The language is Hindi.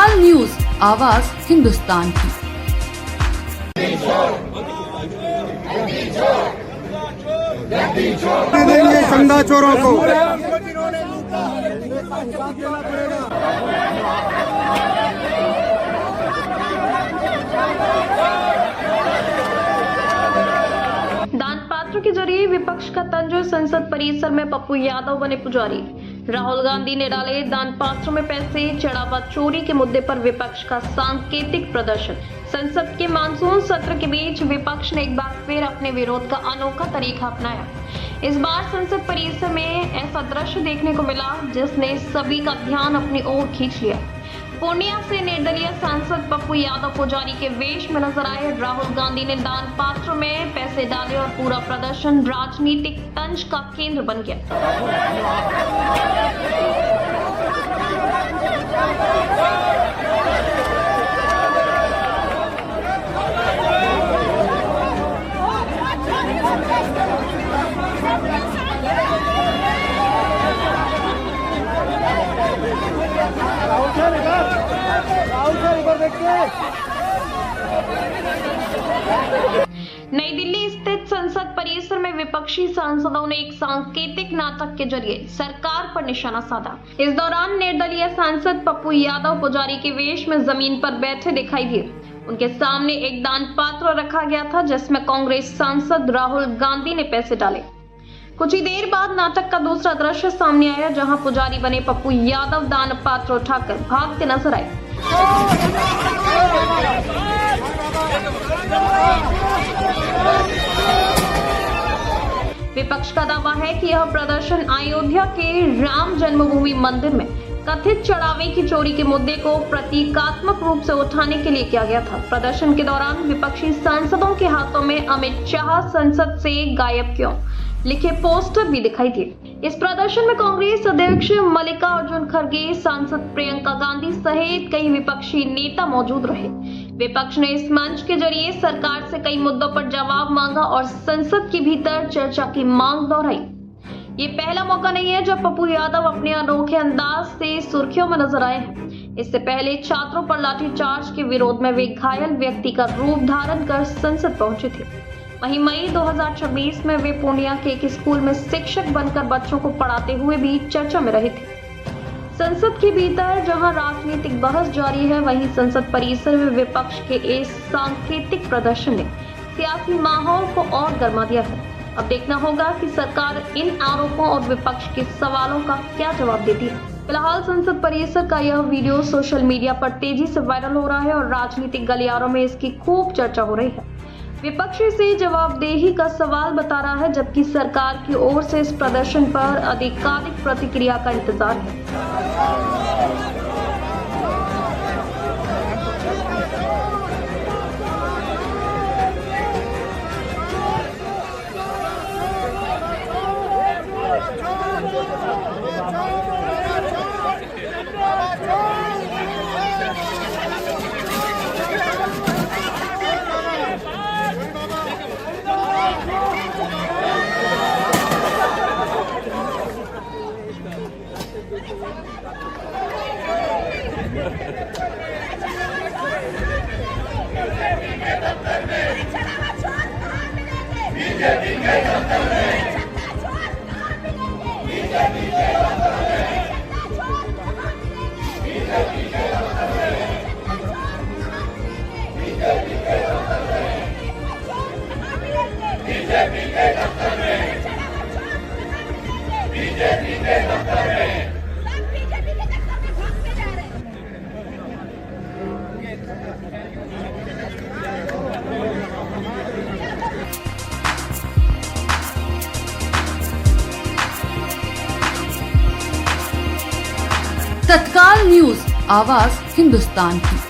तत्काल न्यूज, आवाज हिंदुस्तान की। देंगे चंदा चोरों को। दान पात्र के जरिए विपक्ष का तंज, संसद परिसर में पप्पू यादव बने पुजारी। राहुल गांधी ने डाले दान पात्रों में पैसे, चढ़ावा चोरी के मुद्दे पर विपक्ष का सांकेतिक प्रदर्शन। संसद के मानसून सत्र के बीच विपक्ष ने एक बार फिर अपने विरोध का अनोखा तरीका अपनाया। इस बार संसद परिसर में ऐसा दृश्य देखने को मिला जिसने सभी का ध्यान अपनी ओर खींच लिया। पूर्णिया से निर्दलीय सांसद पप्पू यादव पुजारी के वेश में नजर आए। राहुल गांधी ने दान पात्रों में पैसे डाले और पूरा प्रदर्शन राजनीतिक तंज का केंद्र बन गया। नई दिल्ली स्थित संसद परिसर में विपक्षी सांसदों ने एक सांकेतिक नाटक के जरिए सरकार पर निशाना साधा। इस दौरान निर्दलीय सांसद पप्पू यादव पुजारी के वेश में जमीन पर बैठे दिखाई दिए। उनके सामने एक दान पात्र रखा गया था जिसमें कांग्रेस सांसद राहुल गांधी ने पैसे डाले। कुछ ही देर बाद नाटक का दूसरा दृश्य सामने आया जहां पुजारी बने पप्पू यादव दान पात्र उठाकर भागते नजर आए। विपक्ष का दावा है कि यह प्रदर्शन अयोध्या के राम जन्मभूमि मंदिर में कथित चढ़ावे की चोरी के मुद्दे को प्रतीकात्मक रूप से उठाने के लिए किया गया था। प्रदर्शन के दौरान विपक्षी सांसदों के हाथों में अमित शाह संसद से गायब क्यों लिखे पोस्टर भी दिखाई दिए। इस प्रदर्शन में कांग्रेस अध्यक्ष मल्लिकार्जुन खड़गे, सांसद प्रियंका गांधी सहित कई विपक्षी नेता मौजूद रहे। विपक्ष ने इस मंच के जरिए सरकार से कई मुद्दों पर जवाब मांगा और संसद के भीतर चर्चा की मांग दोहराई। ये पहला मौका नहीं है जब पप्पू यादव अपने अनोखे अंदाज से सुर्खियों में नजर आए हैं। इससे पहले छात्रों पर लाठीचार्ज के विरोध में वे घायल व्यक्ति का रूप धारण कर संसद पहुंचे थे। वहीं मई 2026 में वे पूर्णिया के एक स्कूल में शिक्षक बनकर बच्चों को पढ़ाते हुए भी चर्चा में रहे थे। संसद के भीतर जहां राजनीतिक बहस जारी है, वहीं संसद परिसर में विपक्ष के इस सांकेतिक प्रदर्शन ने सियासी माहौल को और गर्मा दिया है। अब देखना होगा कि सरकार इन आरोपों और विपक्ष के सवालों का क्या जवाब देती है। फिलहाल संसद परिसर का यह वीडियो सोशल मीडिया पर तेजी से वायरल हो रहा है और राजनीतिक गलियारों में इसकी खूब चर्चा हो रही है। विपक्ष से जवाबदेही का सवाल बता रहा है, जबकि सरकार की ओर से इस प्रदर्शन पर आधिकारिक प्रतिक्रिया का इंतजार है। तत्काल न्यूज, आवाज हिंदुस्तान की।